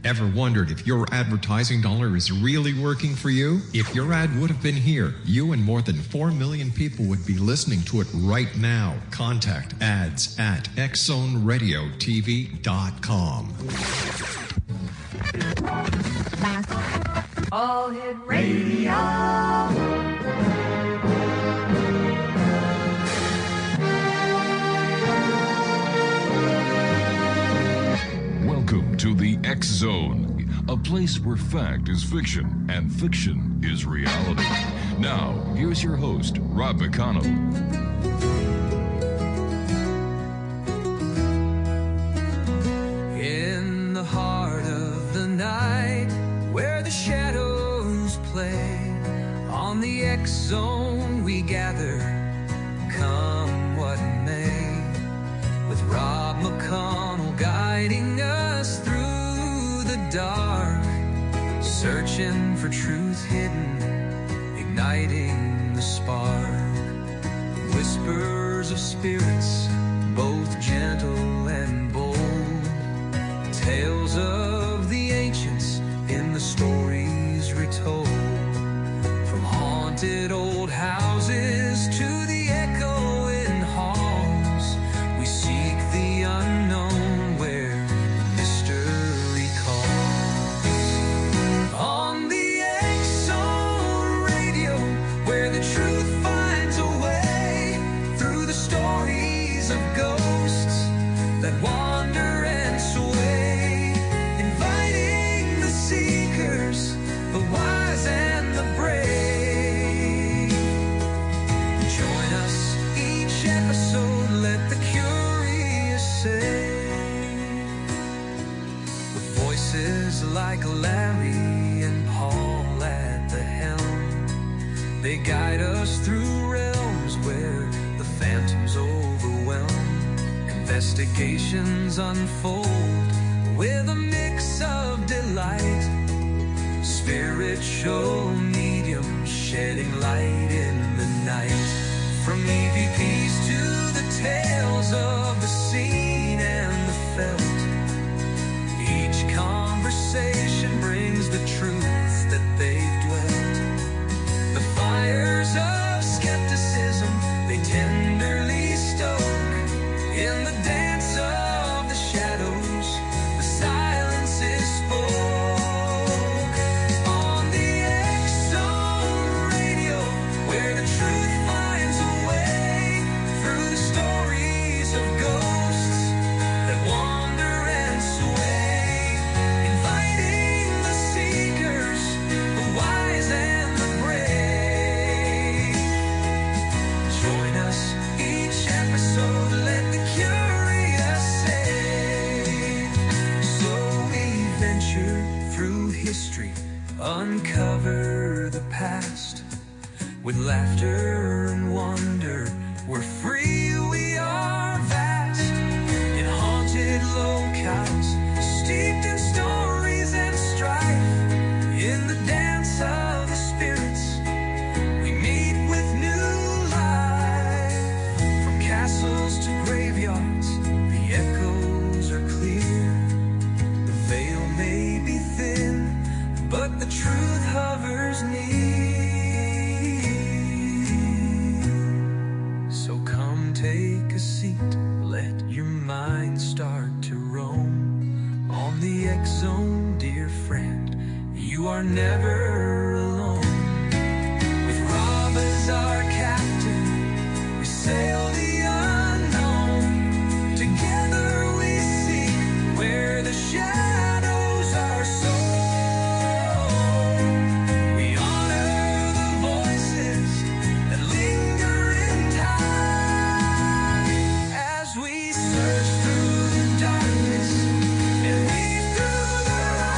Ever wondered if your advertising dollar is really working for you? If your ad would have been here, you and more than 4 million people would be listening to it right now. Contact ads at xzoneradiotv.com. All Hit Radio. Welcome to the X Zone, a place where fact is fiction and fiction is reality. Now, here's your host, Rob McConnell. In the heart of the night, where the shadows play, on the X Zone we gather, come what may, with Rob McConnell guiding us through the dark, searching for truth hidden, igniting the spark. Whispers of spirits, both gentle and bold, tales of the ancients in the stories retold, from haunted old houses to the echoing halls, we seek the unknown where mystery calls. On the X-Zone Radio, where the truth finds a way through the stories of ghosts that wander and sway, inviting the seekers, the wise and the brave. Join us each episode, let the curious say. With voices like Larry and Paul at the helm, they guide us through realms where the phantoms overwhelm. Investigations unfold with a mix of delight, spiritual mediums shedding light in the night. From EVPs to the tales of the seen and the felt, each conversation brings the truth that they've dwelt. The fires of skepticism they tenderly stoke, in the dance of the shadows the silences spoke. On the X-Zone Radio, where the truth finds a way through the stories of ghosts that wander and sway, inviting the seekers, the wise and the brave. Join us each episode, let the curious say. So we venture through history, uncover the past, with laughter and wonder, we're free, we are vast. In haunted locales, steeped in stories and strife, in the dance of the spirits, we meet with new life. From castles to graveyards, the echoes are clear. The veil may be thin, but the truth hovers near. So come take a seat, let your mind start to roam. On the X-Zone, dear friend, you are never alone. With Rob as our captain, we sail the unknown. Together we seek where the shadows are sown. We honor the voices that linger in time, as we search through the darkness and lead through the light.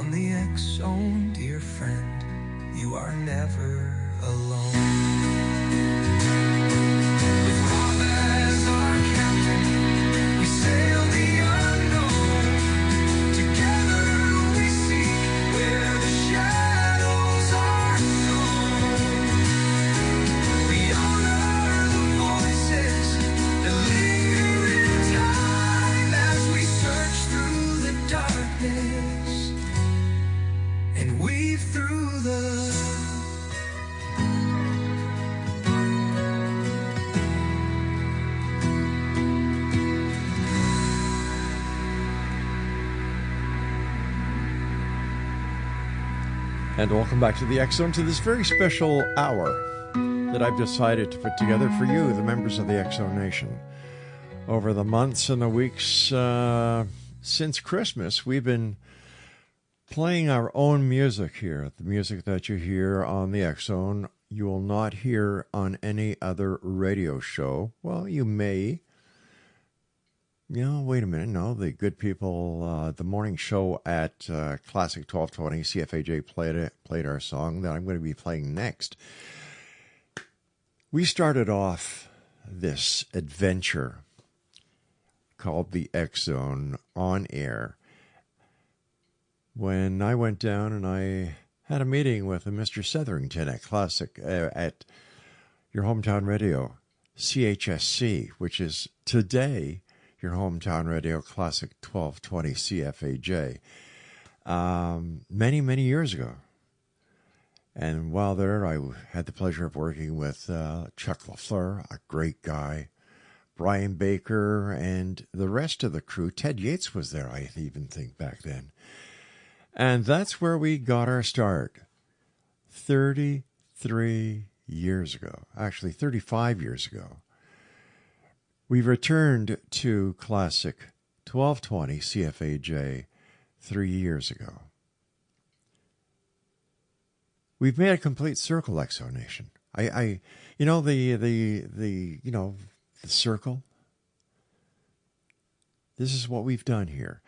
On the X Zone, dear friend, you are never alone. With Rob as our captain, we sail the unknown. Together we seek where the shadows are known. We honor the voices that linger in time as we search through the darkness and weave through the And welcome back to the X Zone, to this very special hour that I've decided to put together for you, the members of the X Zone Nation. Over the months and the weeks since Christmas, we've been playing our own music here. The music that you hear on the X Zone, you will not hear on any other radio show. Well, you may. Wait a minute. No, the good people, the morning show at Classic 1220, CFAJ played our song that I'm going to be playing next. We started off this adventure called the X Zone on air when I went down and I had a meeting with a Mr. Setherington at Classic, at your hometown radio, CHSC, which is today your hometown radio, Classic 1220 CFAJ, many, many years ago. And while there, I had the pleasure of working with Chuck LaFleur, a great guy, Brian Baker, and the rest of the crew. Ted Yates was there, I even think, back then. And that's where we got our start 33 years ago, actually 35 years ago. We returned to Classic 1220 CFAJ 3 years ago. We've made a complete circle, Exonation. The circle. This is what we've done here.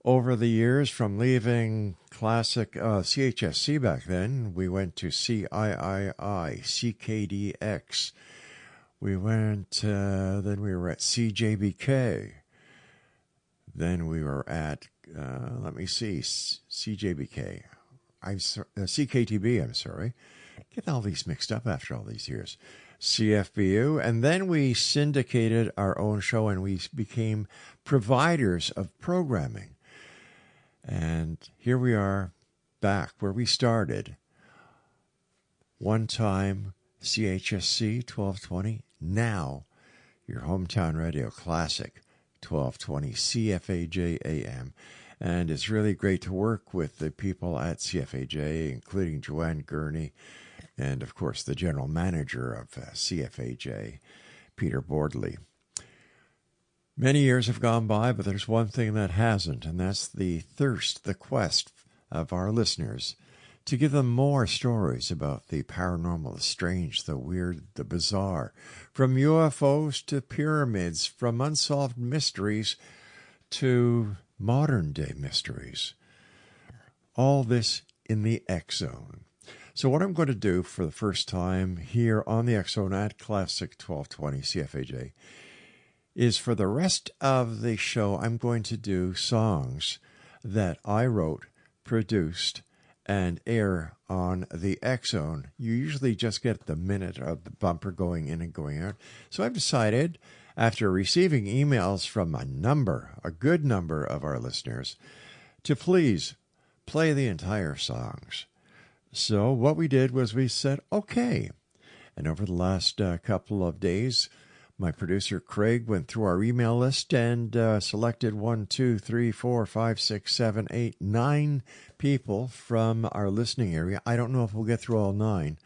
Over the years, from leaving Classic CHSC back then, we went to CIII, CKDX. We went, then we were at CJBK. Then we were at, CJBK. CKTB, I'm sorry. Get all these mixed up after all these years. CFBU. And then we syndicated our own show and we became providers of programming. And here we are back where we started. One time, CHSC 1220. Now, your hometown radio, Classic 1220 CFAJ AM. And it's really great to work with the people at CFAJ, including Joanne Gurney, and of course the general manager of CFAJ, Peter Bordley. Many years have gone by, but there's one thing that hasn't, and that's the thirst, the quest of our listeners to give them more stories about the paranormal, the strange, the weird, the bizarre, from UFOs to pyramids, from unsolved mysteries to modern-day mysteries. All this in the X Zone. So what I'm going to do for the first time here on the X Zone at Classic 1220 CFAJ is, for the rest of the show, I'm going to do songs that I wrote, produced, and air on the X Zone. You usually just get the minute of the bumper going in and going out. So I've decided, after receiving emails from a good number of our listeners, to please play the entire songs. So what we did was we said, okay. And over the last couple of days, my producer Craig went through our email list and selected 9 people from our listening area. I don't know if we'll get through all 9,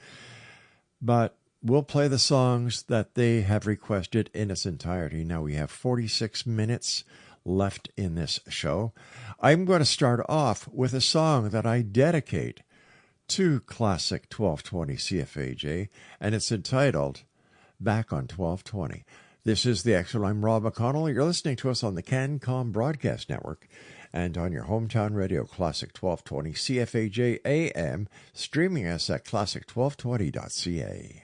but we'll play the songs that they have requested in its entirety. Now we have 46 minutes left in this show. I'm going to start off with a song that I dedicate to Classic 1220 CFAJ, and it's entitled Back on 1220. This is the X Zone. I'm Rob McConnell. You're listening to us on the CanCom Broadcast Network, and on your hometown radio, Classic 1220 CFAJ AM, streaming us at classic1220.ca.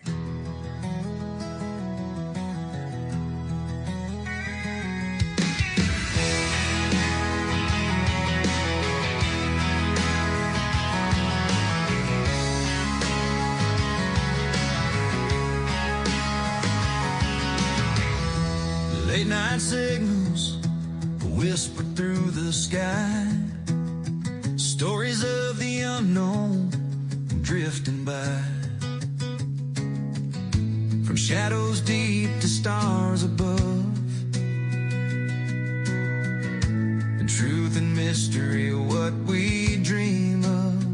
Late night signals whisper through the sky, stories of the unknown drifting by, from shadows deep to stars above, and truth and mystery, what we dream of.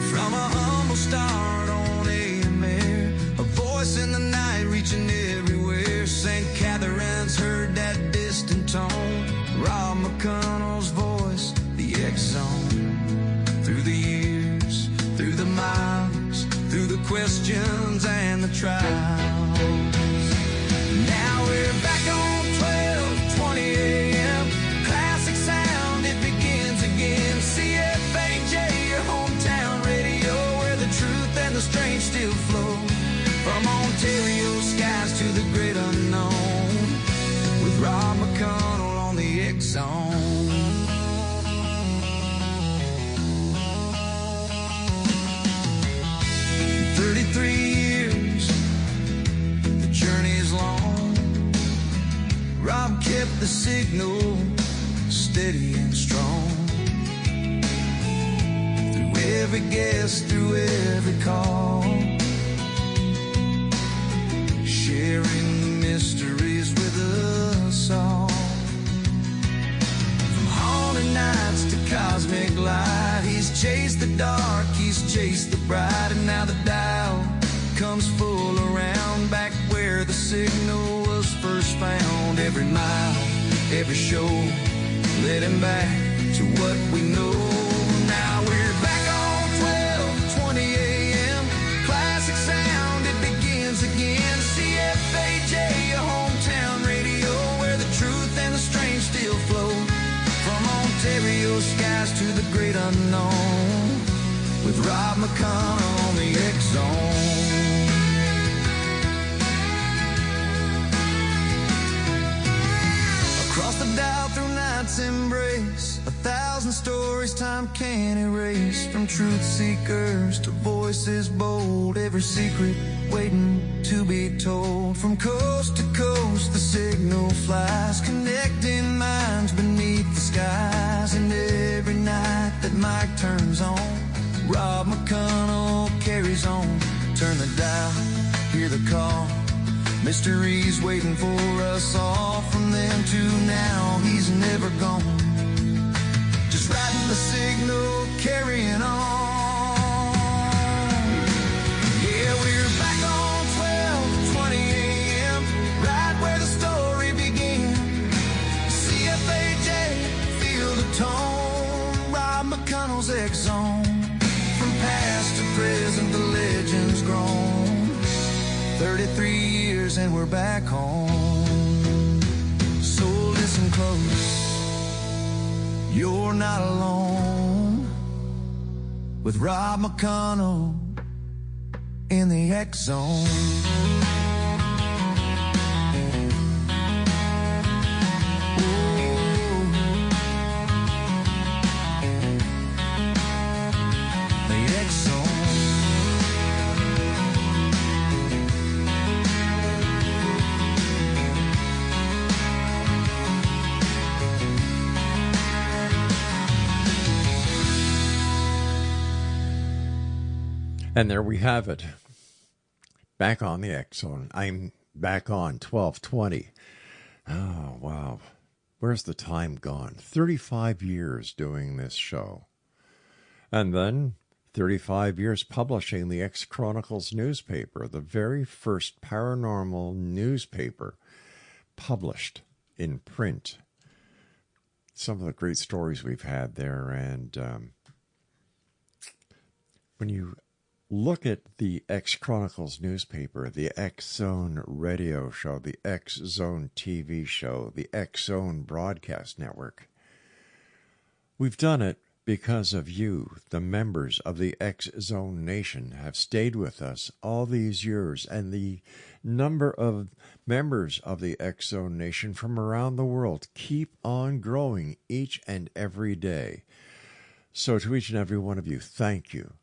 From a humble start on AM air, a voice in the night reaching everywhere. St. Catherine's heard that distant tone, Rob McConnell's voice, the X-Zone. Through the years, through the miles, through the questions and the trials. Now we're back on 12:20 a.m. Classic sound, it begins again. CFAJ, your hometown radio, where the truth and the strange still flow. From Ontario skies to the great unknown, with Rob McConnell on the X-Zone. 33 years, the journey is long. Rob kept the signal steady and strong. Through every guest, through every call, sharing the mysteries with us all. From haunted nights to cosmic light, he's chased the dark, he's chased the bright, and now the dial comes full around, back where the signal was first found. Every mile, every show, led him back to what we know. Now we're back on 12:20 a.m. Classic sound, it begins again. CFAJ, your hometown radio, where the truth and the strange still flow. From Ontario skies to the great unknown, with Rob McConnell on the X-Zone. Across the dial through night's embrace, 1,000 stories time can't erase. From truth seekers to voices bold, every secret waiting to be told. From coast to coast the signal flies, connecting minds beneath the skies. And every night that mic turns on, Rob McConnell carries on. Turn the dial, hear the call, mysteries waiting for us all. From then to now, he's never gone, just riding the signal, carrying on. Yeah, we're back on 12:20 a.m., right where the story began. CFAJ, feel the tone, Rob McConnell's X-Zone. From past to present, the legend's grown. 33 years and we're back home. So listen close, you're not alone, with Rob McConnell in the X-Zone. And there we have it. Back on the X-Zone. I'm back on 1220. Oh, wow. Where's the time gone? 35 years doing this show. And then 35 years publishing the X-Chronicles newspaper, the very first paranormal newspaper published in print. Some of the great stories we've had there. And when you look at the X-Chronicles newspaper, the X-Zone radio show, the X-Zone TV show, the X-Zone broadcast network, We've done it because of you. The members of the X-Zone Nation have stayed with us all these years, and the number of members of the X-Zone Nation from around the world keep on growing each and every day. So to each and every one of you, thank you.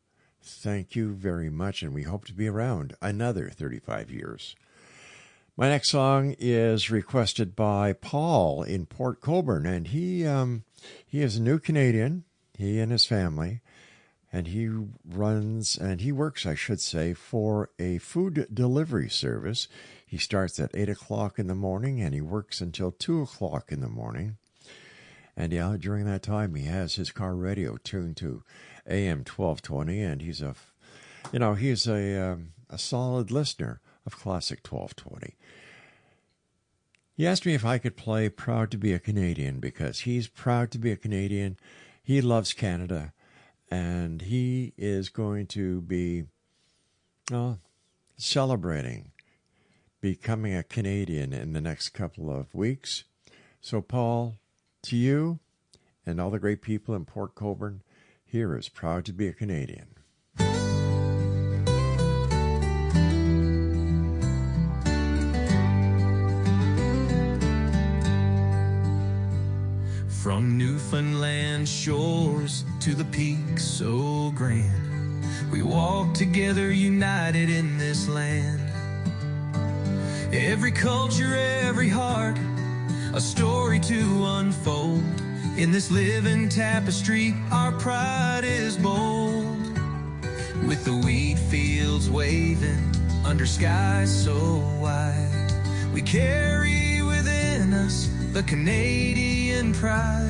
Thank you very much, and we hope to be around another 35 years. My next song is requested by Paul in Port Colborne, and he is a new Canadian, he and his family, and he works, I should say, for a food delivery service. He starts at 8 o'clock in the morning, and he works until 2 o'clock in the morning. And yeah, during that time, he has his car radio tuned to AM 1220, and he's a solid listener of Classic 1220. He asked me if I could play Proud to be a Canadian, because he's proud to be a Canadian. He loves Canada, and he is going to be celebrating becoming a Canadian in the next couple of weeks. So, Paul, to you and all the great people in Port Colborne, here is Proud to be a Canadian. From Newfoundland shores to the peaks so grand, we walk together united in this land. Every culture, every heart, a story to unfold. In this living tapestry, our pride is bold. With the wheat fields waving under skies so wide, we carry within us the Canadian pride.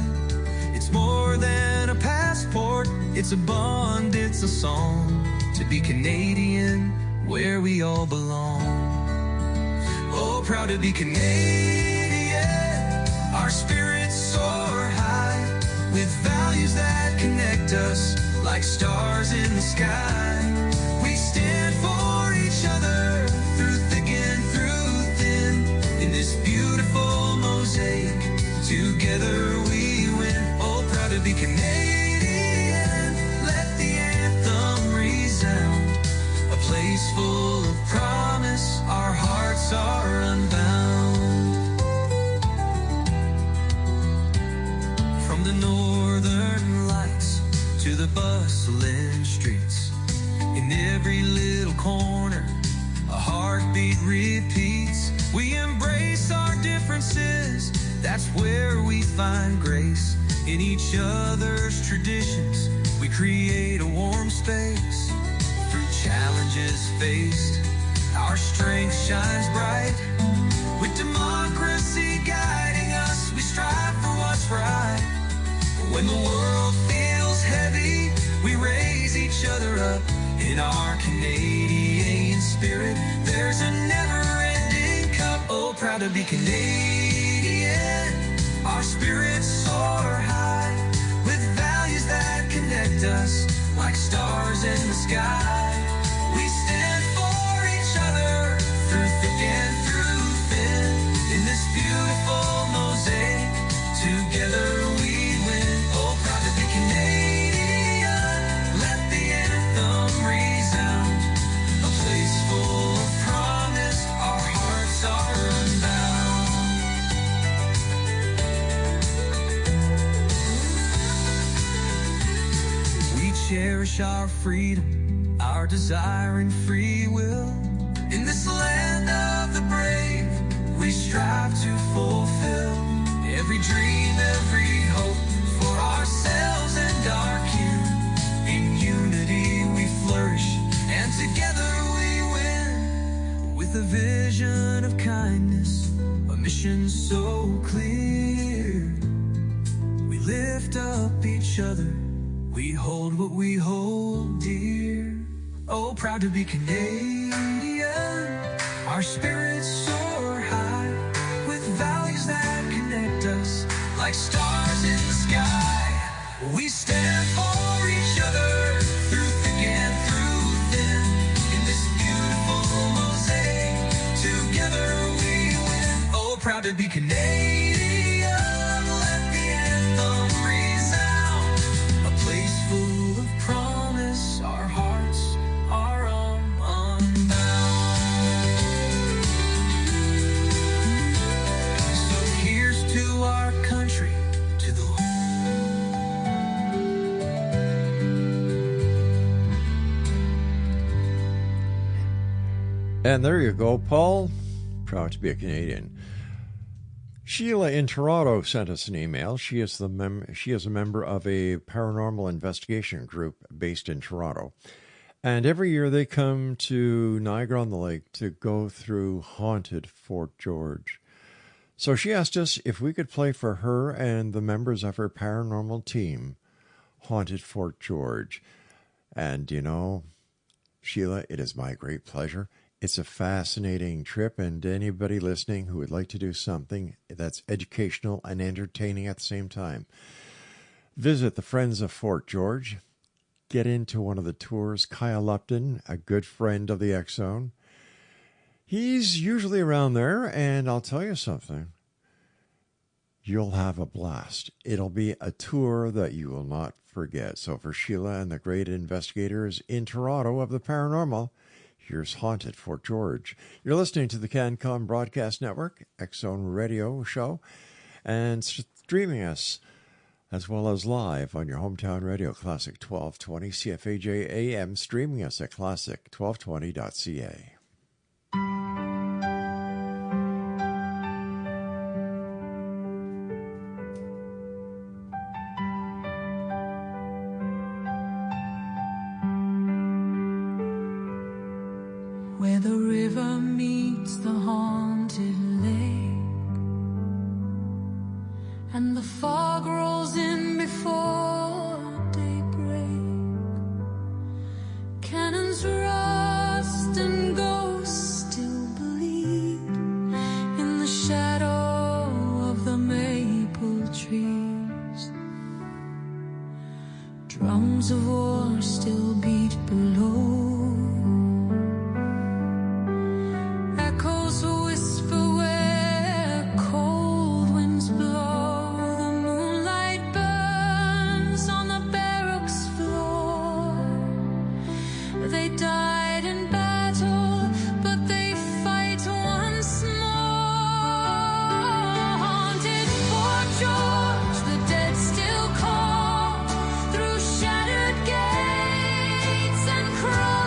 It's more than a passport, it's a bond, it's a song. To be Canadian, where we all belong. Oh, proud to be Canadian, our spirits soar high, with values that connect us like stars in the sky. We stand for each other through thick and through thin, in this beautiful mosaic, together we win. Oh, proud to be Canadian, let the anthem resound. A place full of promise, our hearts are unbound. From the northern lights to the bustling streets, in every little corner a heartbeat repeats. We embrace our differences, that's where we find grace. In each other's traditions, we create a warm space. Through challenges faced, our strength shines bright. With democracy guiding us, we strive for what's right. When the world feels heavy, we raise each other up. In our Canadian spirit, there's a never-ending cup. Oh, proud to be Canadian, our spirits soar high, with values that connect us like stars in the sky. We stand for each other through thick and through thin, in this beautiful mosaic, together we win. Oh, proud to be Canadian, let the anthem resound. A place full of promise, our hearts are unbound. We cherish our freedom, our desire and free will. In this land of the brave, we strive to fulfill every dream, every hope for ourselves and our kin. In unity we flourish, and together we win. With a vision of kindness, a mission so clear, we lift up each other, we hold what we hold dear. Oh, proud to be Canadian, our spirits soar high, with values that connect us like stars in the sky. We stand for each other through thick and through thin, in this beautiful mosaic, together we win. Oh, proud to be Canadian, let the anthem resound. And there you go, Paul. Proud to be a Canadian. Sheila in Toronto sent us an email. She is a member of a paranormal investigation group based in Toronto. And every year they come to Niagara-on-the-Lake to go through haunted Fort George. So she asked us if we could play for her and the members of her paranormal team, Haunted Fort George. And, you know, Sheila, it is my great pleasure. It's a fascinating trip, and anybody listening who would like to do something that's educational and entertaining at the same time, visit the Friends of Fort George. Get into one of the tours. Kyle Lupton, a good friend of the X-Zone, he's usually around there, and I'll tell you something. You'll have a blast. It'll be a tour that you will not forget. So for Sheila and the great investigators in Toronto of the paranormal, here's Haunted Fort George. You're listening to the CanCom Broadcast Network, X-Zone Radio Show, and streaming us as well as live on your hometown radio, Classic 1220 CFAJ AM, streaming us at classic1220.ca. Where the river meets the haunted lake, and the fog rolls in before daybreak, cannons rust and ghosts still bleed in the shadow of the maple trees. Drums of war still beat below. Crawl through shattered gates and crawl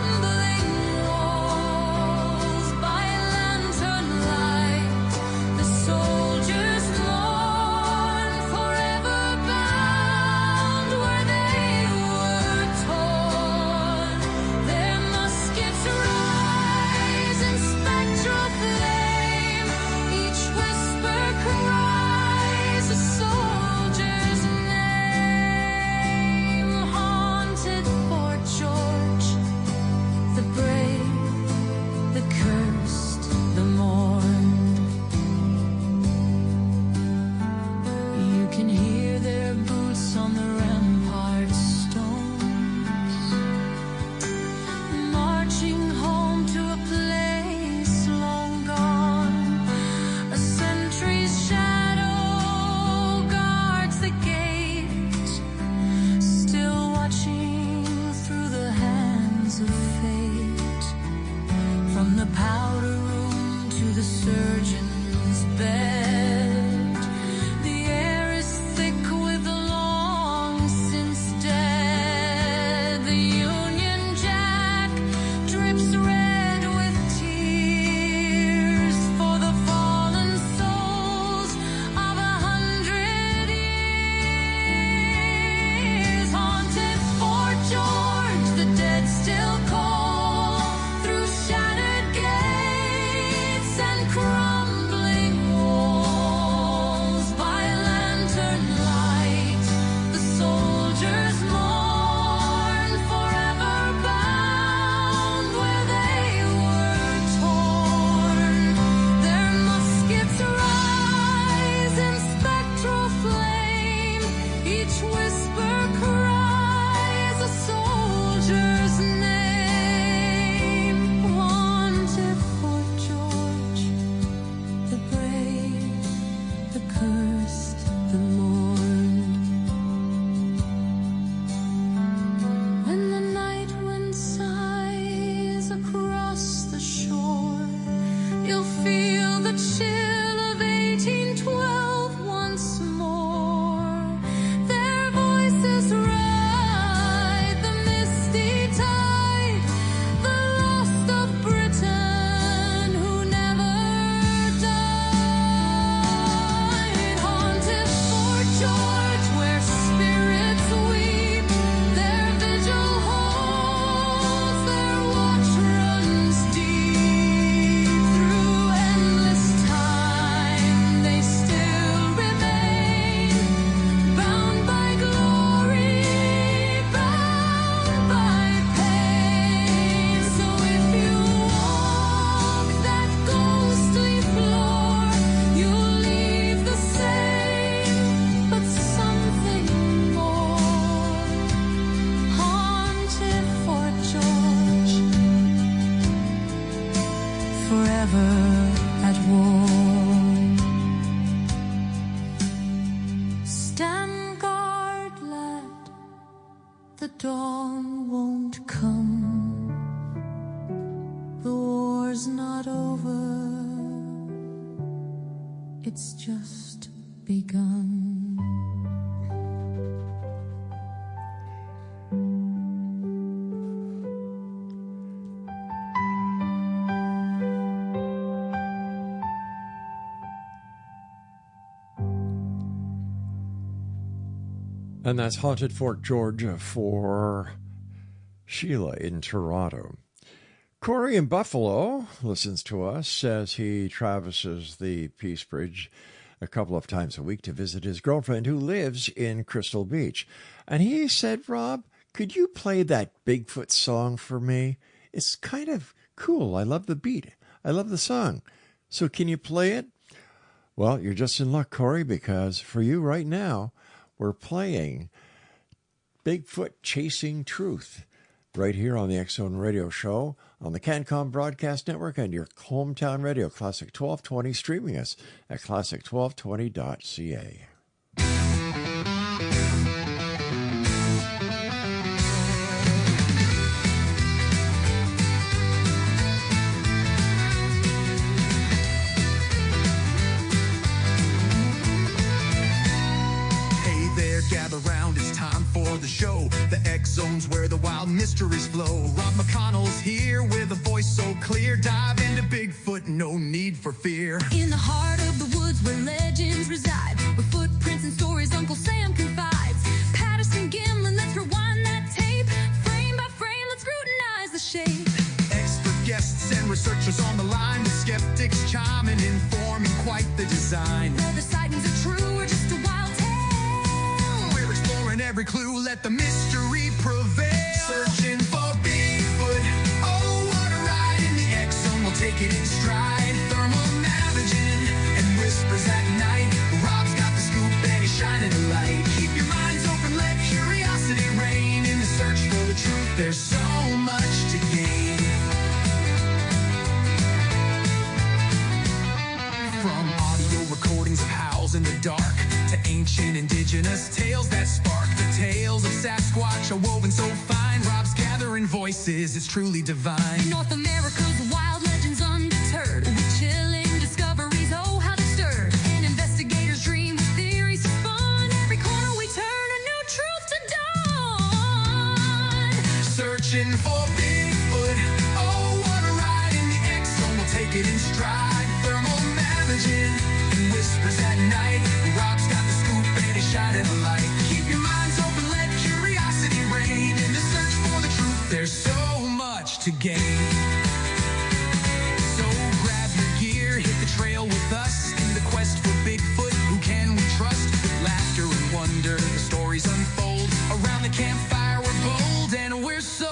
dawn won't come. The war's not over. It's just begun. And that's Haunted Fort George for Sheila in Toronto. Corey in Buffalo listens to us, says he traverses the Peace Bridge a couple of times a week to visit his girlfriend who lives in Crystal Beach. And he said, Rob, could you play that Bigfoot song for me? It's kind of cool. I love the beat. I love the song. So can you play it? Well, you're just in luck, Corey, because for you right now, we're playing Bigfoot Chasing Truth right here on the X Zone Radio Show on the CanCom Broadcast Network and your hometown radio, Classic 1220, streaming us at classic1220.ca. Gather round, it's time for the show. The X Zone's where the wild mysteries flow. Rob McConnell's here with a voice so clear. Dive into Bigfoot, no need for fear. In the heart of the woods where legends reside, with footprints and stories Uncle Sam confides. Patterson Gimlin, let's rewind that tape. Frame by frame, let's scrutinize the shape. Expert guests and researchers on the line, with skeptics chiming in, forming quite the design. Whether sightings are true or just a wild tale, every clue, let the mystery prevail. Searching for Bigfoot, oh, what a ride. In the X Zone, we'll take it in stride. Thermal navigation and whispers at night. Rob's got the scoop and he's shining a light. Keep your minds open, let curiosity reign. In the search for the truth, there's so much to gain. From audio recordings of howls in the dark to ancient indigenous tales that spark the tales of Sasquatch are woven so fine. Rob's gathering voices, it's truly divine. North America's wild legends undeterred, with chilling discoveries, oh how they stirred. And investigators dream with theories to fun. Every corner we turn, a new truth to dawn. Searching for Bigfoot, oh what a ride. In the X Zone, we'll take it in stride. Thermal navigation and whispers at night. Rob's got the scoop and he's shining a light. Keep your minds open, let curiosity reign. In the search for the truth, there's so much to gain. So grab your gear, hit the trail with us. In the quest for Bigfoot, who can we trust? With laughter and wonder, the stories unfold. Around the campfire, we're bold and we're so.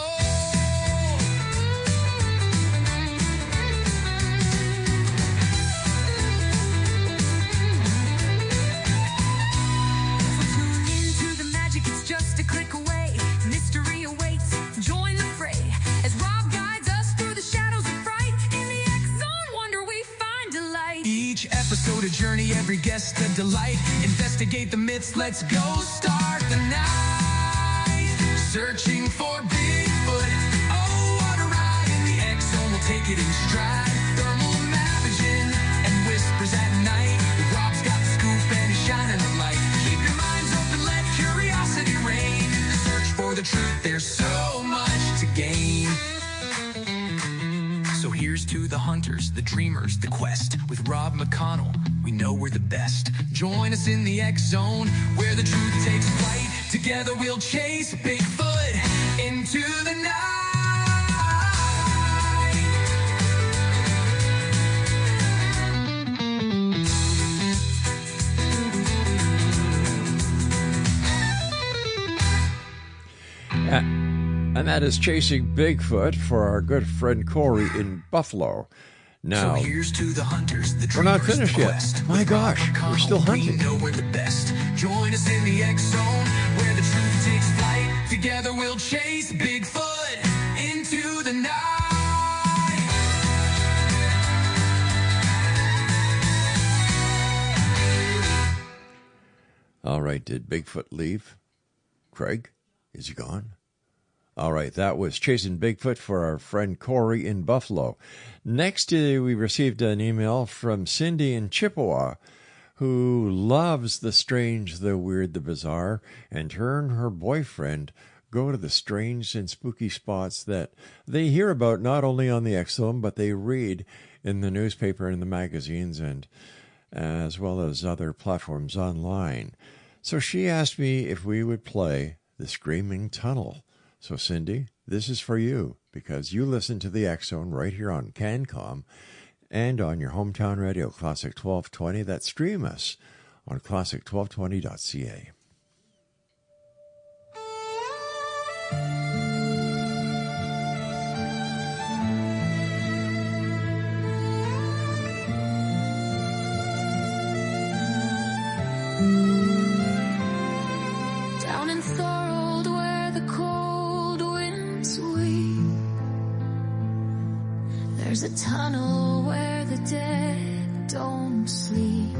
Just a click away, mystery awaits. Join the fray as Rob guides us through the shadows of fright. In the X Zone, wonder we find delight. Each episode a journey, every guest a delight. Investigate the myths, let's go start the night. Searching for Bigfoot, oh what a ride. In the X Zone, we'll take it in stride. Thermal navigation and whispers at night. Rob's got the scoop and he's shining a light. Keep your minds open, let curiosity reign. In the search for the truth, there's so much to gain. So here's to the hunters, the dreamers, the quest. With Rob McConnell, we know we're the best. Join us in the X Zone, where the truth takes flight. Together we'll chase Bigfoot into the night. And that is Chasing Bigfoot for our good friend Corey in Buffalo. Now, so here's to the hunters, the dreamers, we're not finished the yet. quest. My gosh, we're still hunting. We know we're the best. Join us in the X Zone, where the truth takes flight. Together we'll chase Bigfoot into the night. All right, did Bigfoot leave? Craig, is he gone? All right, that was Chasing Bigfoot for our friend Corey in Buffalo. Next, we received an email from Cindy in Chippewa, who loves the strange, the weird, the bizarre, and her and her boyfriend go to the strange and spooky spots that they hear about not only on the X-Zone, but they read in the newspaper and the magazines, and as well as other platforms online. So she asked me if we would play The Screaming Tunnel. So Cindy, this is for you, because you listen to the X-Zone right here on CanCom and on your hometown radio, Classic 1220, that stream us on classic1220.ca. Down in Thorold where the cold winds sweep, there's a tunnel where the dead don't sleep.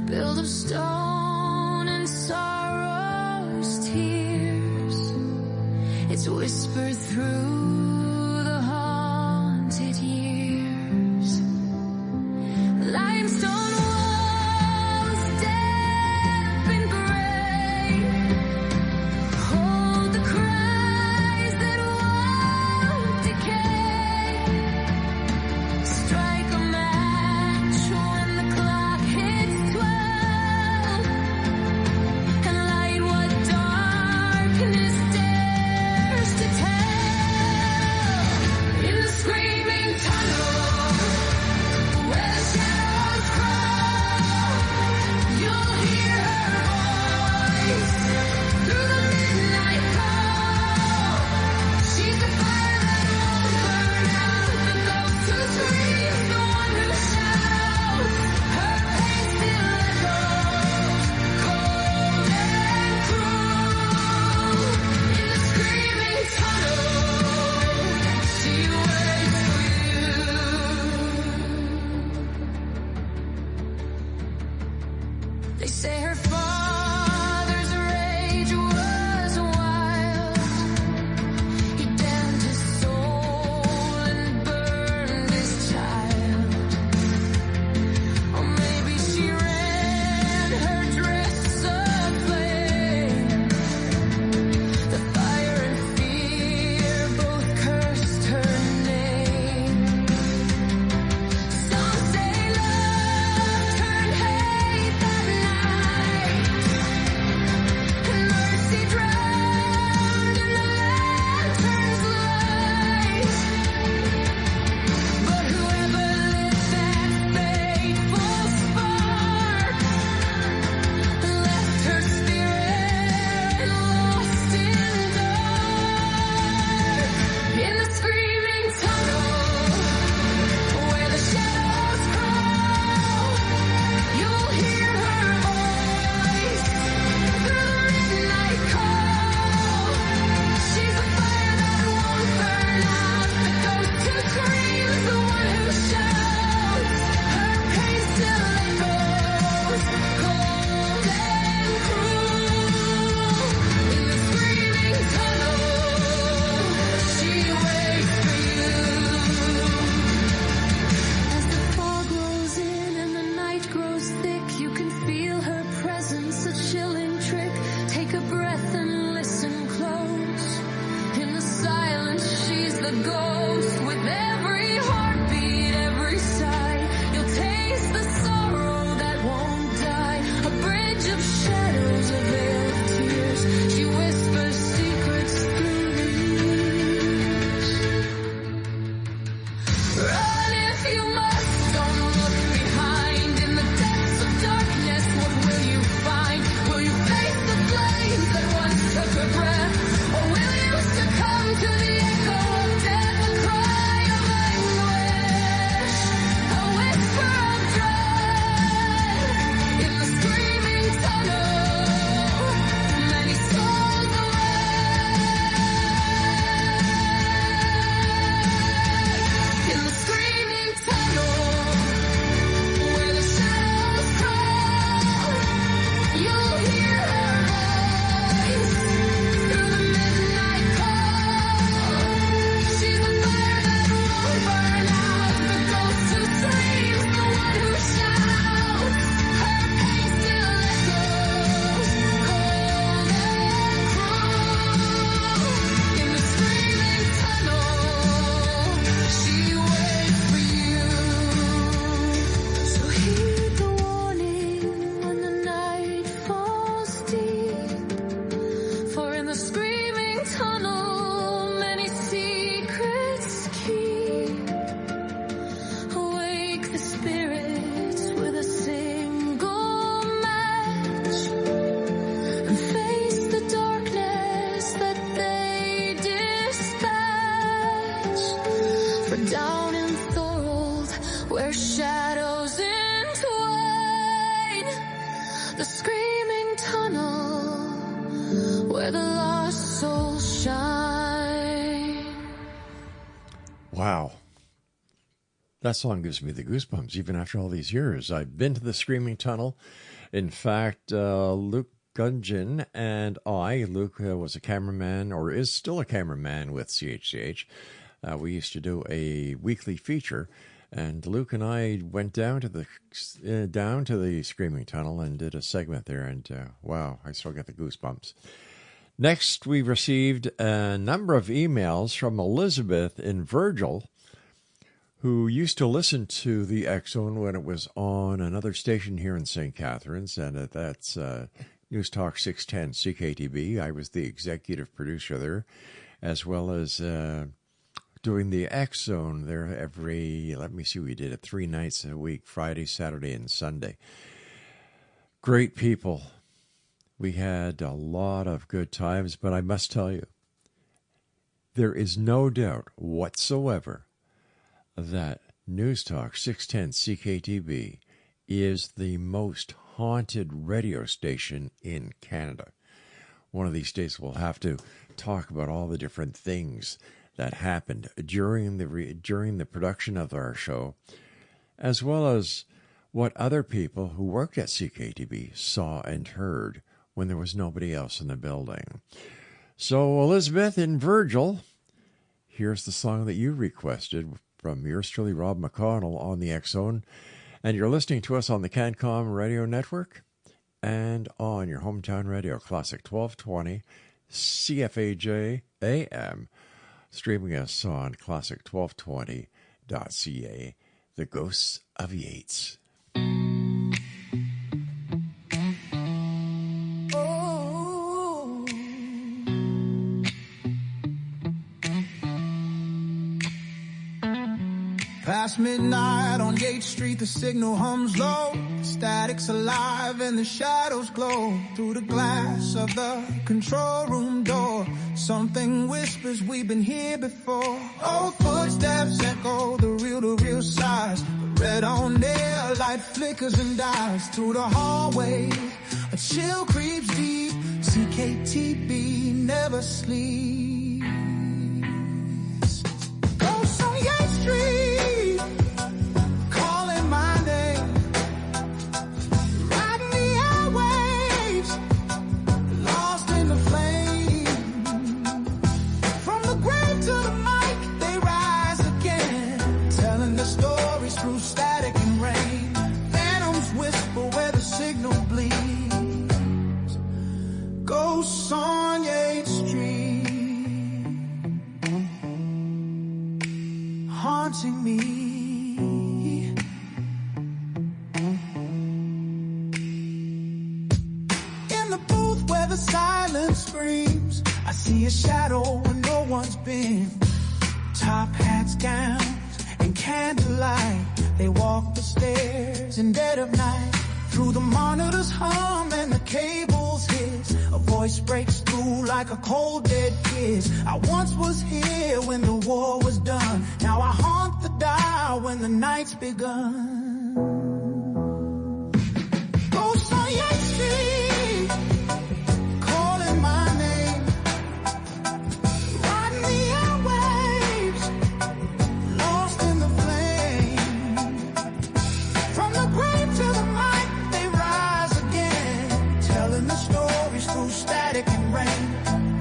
Built of stone and sorrow's tears, it's whispered through the haunted years. Limestone walls, damp and gray, hold the cries that won't decay. Strike a match when the clock hits 12, and light what darkness dares to tell. Wow. That song gives me the goosebumps, even after all these years. I've been to the Screaming Tunnel. In fact, Luke Gungeon and I, Luke was a cameraman, or is still a cameraman with CHCH. We used to do a weekly feature, and Luke and I went down to the Screaming Tunnel and did a segment there, and wow, I still get the goosebumps. Next, we received a number of emails from Elizabeth in Virgil, who used to listen to the X-Zone when it was on another station here in St. Catharines, and that's News Talk 610 CKTB. I was the executive producer there, as well as doing the X-Zone there we did it 3 nights a week, Friday, Saturday, and Sunday. Great people. We had a lot of good times, but I must tell you, there is no doubt whatsoever that News Talk 610 CKTB is the most haunted radio station in Canada. One of these days we'll have to talk about all the different things that happened during the production of our show, as well as what other people who worked at CKTB saw and heard when there was nobody else in the building. So, Elizabeth and Virgil, here's the song that you requested from yours truly, Rob McConnell, on the X-Zone. And you're listening to us on the CanCom Radio Network and on your hometown radio, Classic 1220, CFAJ AM, streaming us on classic1220.ca, The Ghosts of Yates. Past midnight on Yates Street, the signal hums low. The static's alive and the shadows glow. Through the glass of the control room door, something whispers, we've been here before. Old footsteps echo the reel-to-reel sighs. The red on air light flickers and dies. Through the hallway, a chill creeps deep. CKTB never sleeps. Ghosts on Yates Street. On Yates Street, haunting me. In the booth where the silence screams, I see a shadow where no one's been. Top hats, gowns, and candlelight. They walk the stairs in dead of night. Through the monitors hum and the cables hiss. A voice breaks through like a cold dead kiss. I once was here when the war was done. Now I haunt the dial when the night's begun. Ghosts on Yates Street, calling my name. Riding the airwaves, lost in the flame. From the grave to the mic, they rise again, telling the stories through static and rain.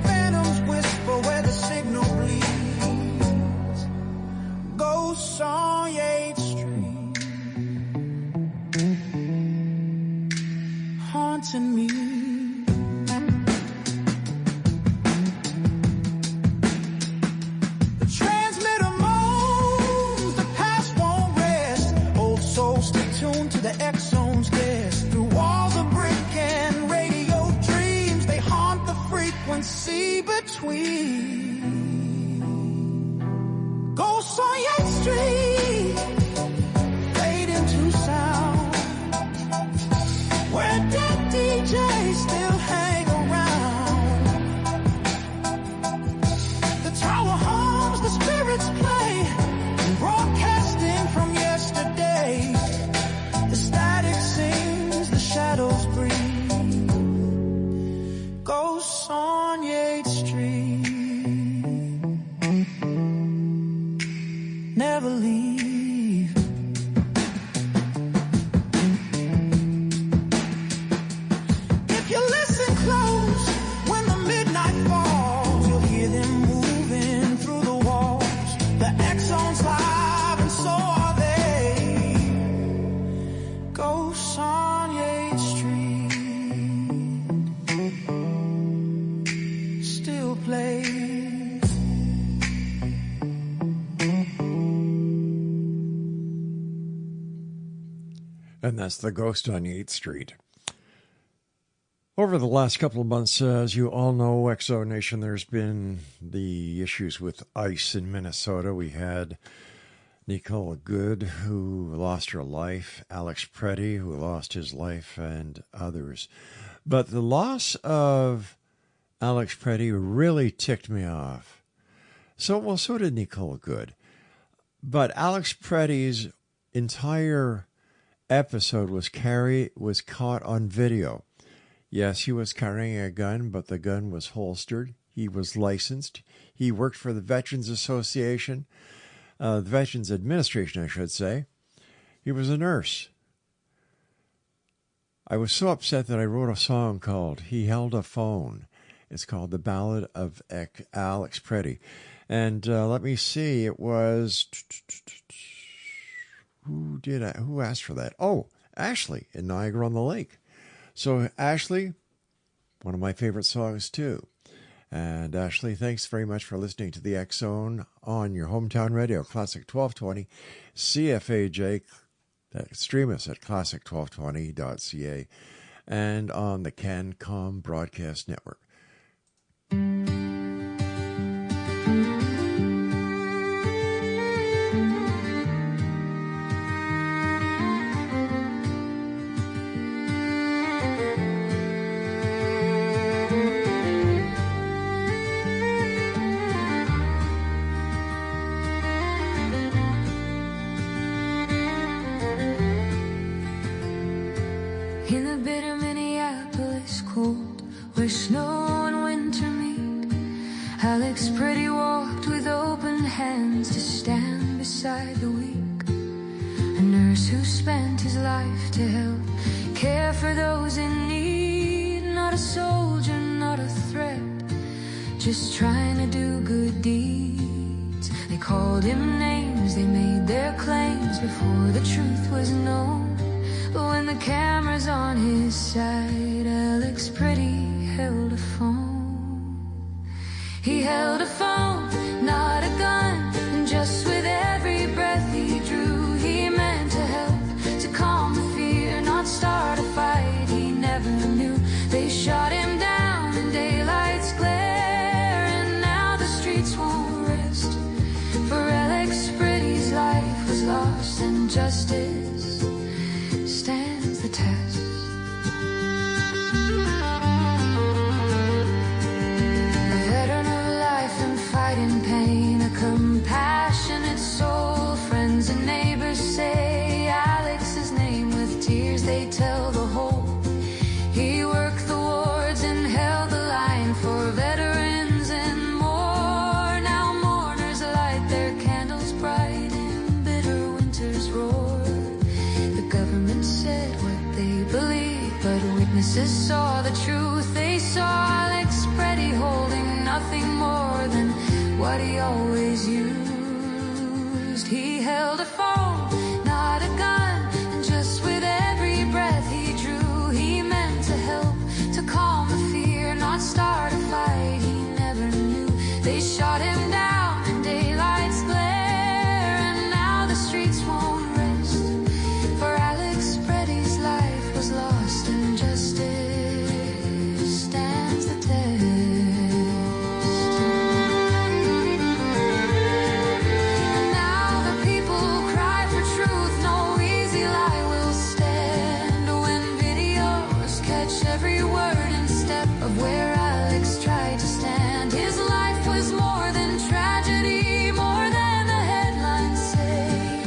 Phantoms whisper where the signal bleeds. Ghosts on Yates Street, haunting me. The transmitter moans, the past won't rest. Old souls stay tuned to the X-Zone's guest. Through walls of brick and radio dreams, they haunt the frequency between. Ghosts on Yates Street, fade into sound, where dead DJs still hang around. The tower hums, the spirits play, broadcasting from yesterday. The static sings, the shadows breathe. Ghosts on Yates Street. And that's The Ghost on 8th Street. Over the last couple of months, as you all know, Exo Nation, there's been the issues with ice in Minnesota. We had Nicole Good, who lost her life, Alex Preddy, who lost his life, and others. But the loss of Alex Preddy really ticked me off. So did Nicole Good. But Alex Preddy's entire episode was caught on video. Yes, he was carrying a gun, but the gun was holstered. He was licensed. He worked for the Veterans Association, the Veterans Administration, I should say. He was a nurse. I was so upset that I wrote a song called He Held a Phone. It's called The Ballad of Alex Preddy. And let me see, it was... Who asked for that? Oh, Ashley in Niagara-on-the-Lake. So, Ashley, one of my favorite songs, too. And, Ashley, thanks very much for listening to the X-Zone on your hometown radio, Classic 1220, CFAJ, stream us at classic1220.ca, and on the CanCom Broadcast Network. In the bitter Minneapolis cold, where snow and winter meet, Alex Preddy walked with open hands to stand beside the weak. A nurse who spent his life to help care for those in need. Not a soldier, not a threat, just trying to do good deeds. They called him names, they made their claims before the truth was known. But when the camera's on his side, Alex Preddy held a phone. He held a phone, not a gun, and just with every breath he drew, he meant to help, to calm the fear, not start a fight he never knew. They shot him down in daylight's glare, and now the streets won't rest. For Alex Preddy's life was lost, and justice stands the test. A veteran of life and fighting pain, a compassionate soul. Friends and neighbors say Alex's name with tears they tell the whole. He worked the wards and held the line for veterans and more. Now mourners light their candles bright in bitter winter's roar. The government said what they believed, but witnesses saw the truth. They saw Alex Preddy holding nothing more than what he always used. He held a phone, not a gun, and just with every breath he drew, he meant to help, to calm the fear, not start a fight he never knew. They shot him down in daylight's glare, and now the streets won't rest. For Alex Preddy's life was lost, and justice stands the test. Now the people cry for truth, no easy lie will stand. When videos catch every word and step of where Alex tried to stand, his life was more than tragedy, more than the headlines say.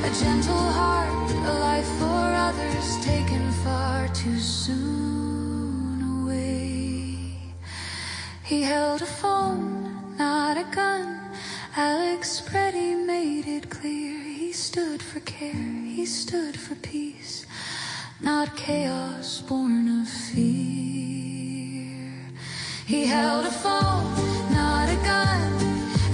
A gentle heart, a life for others, taken far too soon away. He held a phone, not a gun. Alex Preddy made it clear. He stood for care, he stood for peace, not chaos born of fear. He held a phone, not a gun,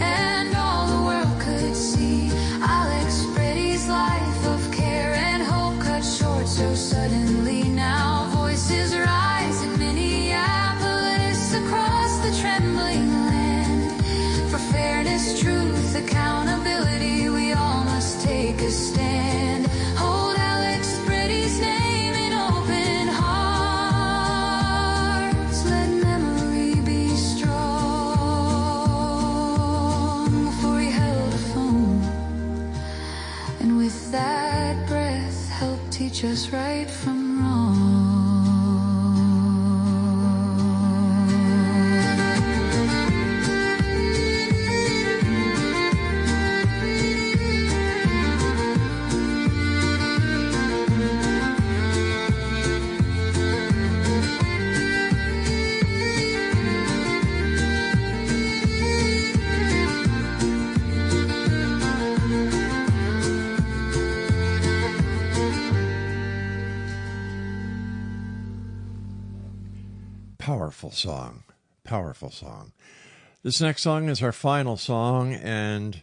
and all the world could see Alex Preddy's life of care and hope cut short so suddenly. Now voices rise in Minneapolis, across the trembling land. With accountability, we all must take a stand. Hold Alex Brady's name in open hearts. Let memory be strong. Before he held a phone, and with that breath helped teach us right from wrong. Powerful song. Powerful song. This next song is our final song, and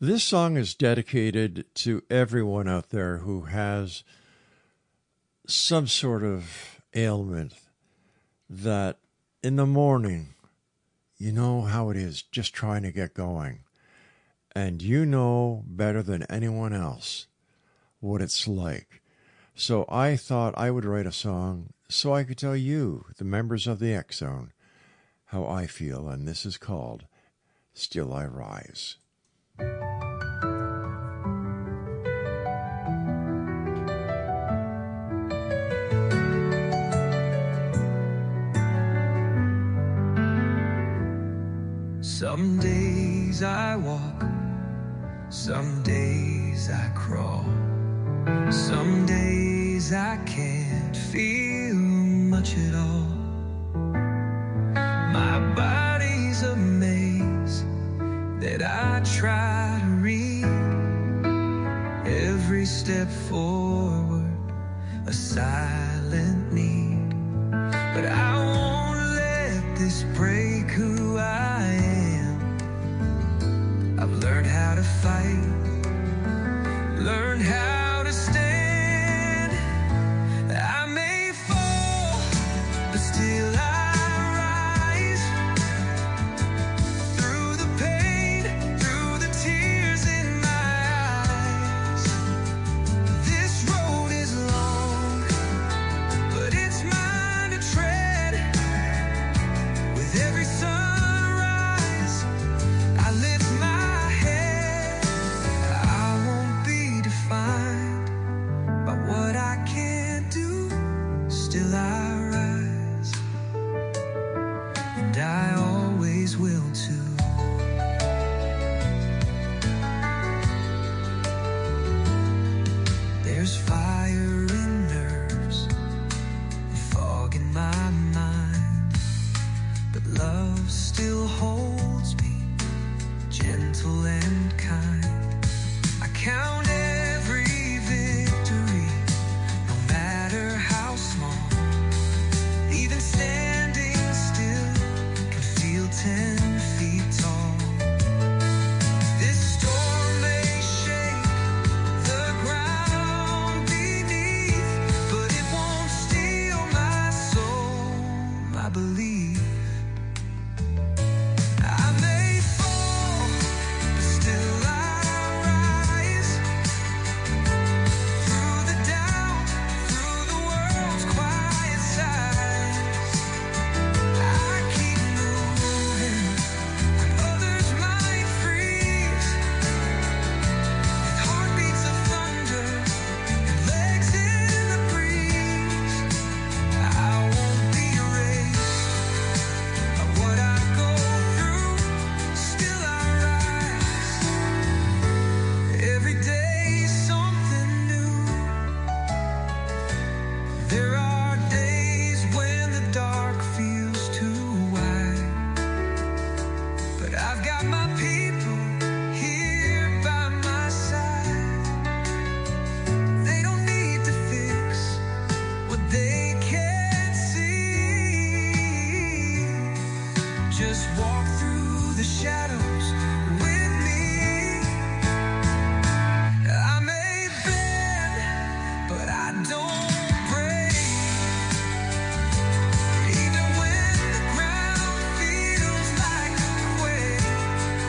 this song is dedicated to everyone out there who has some sort of ailment that in the morning, you know how it is just trying to get going. And you know better than anyone else what it's like. So I thought I would write a song so I could tell you, the members of the X Zone, how I feel, and this is called Still I Rise. Some days I walk, some days I crawl, some days I can't feel much at all. My body's a maze that I try to read. Every step forward, a silent need. But I won't let this break who I am. I've learned how to fight, learned how to stand. I may fall, but still I rise. Through the pain, through the tears in my eyes. This road is long, but it's mine to tread. With every sunrise, I lift my head. I won't be defined by what I can't do. Still I rise, and I always will too. There's fire in nerves and fog in my mind, but love still holds me, gentle and kind. I count every victory, no matter how small. Even standing still can feel 10 feet tall. This storm may shake the ground beneath, but it won't steal my soul, my belief. I may fall, but still I rise. Through the doubt, through the world's quiet sighs, I keep moving when others might freeze. With heartbeats of thunder and legs in the breeze, I won't be erased by what I go through. Still I rise. Every day something new. There are days when the dark feels too wide, but I've got my people here by my side. They don't need to fix what they can't see. Just walk through the shadows with me. I may bend, but I don't break. Even when the ground feels like a quake,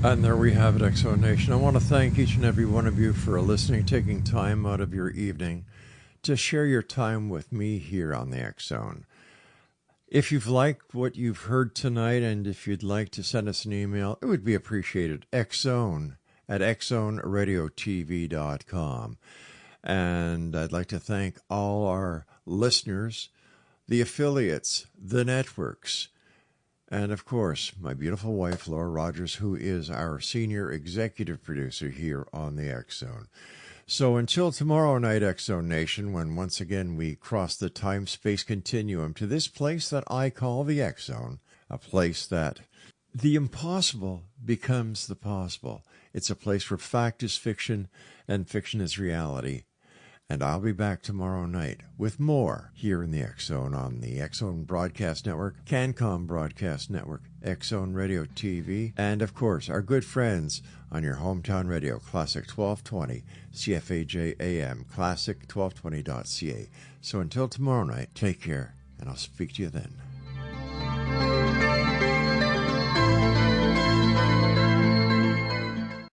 And there we have it, Exo Nation. I want to thank each and every one of you for listening, taking time out of your evening to share your time with me here on the X-Zone. If you've liked what you've heard tonight, and if you'd like to send us an email, it would be appreciated. xzone@xzoneradiotv.com. And I'd like to thank all our listeners, the affiliates, the networks, and, of course, my beautiful wife, Laura Rogers, who is our senior executive producer here on the X-Zone. So until tomorrow night, X-Zone Nation, when once again we cross the time-space continuum to this place that I call the X-Zone, a place that the impossible becomes the possible. It's a place where fact is fiction and fiction is reality. And I'll be back tomorrow night with more here in the X-Zone on the X-Zone Broadcast Network, CanCom Broadcast Network, X-Zone Radio TV, and, of course, our good friends on your hometown radio, Classic 1220, CFAJ AM, Classic1220.ca. So until tomorrow night, take care, and I'll speak to you then.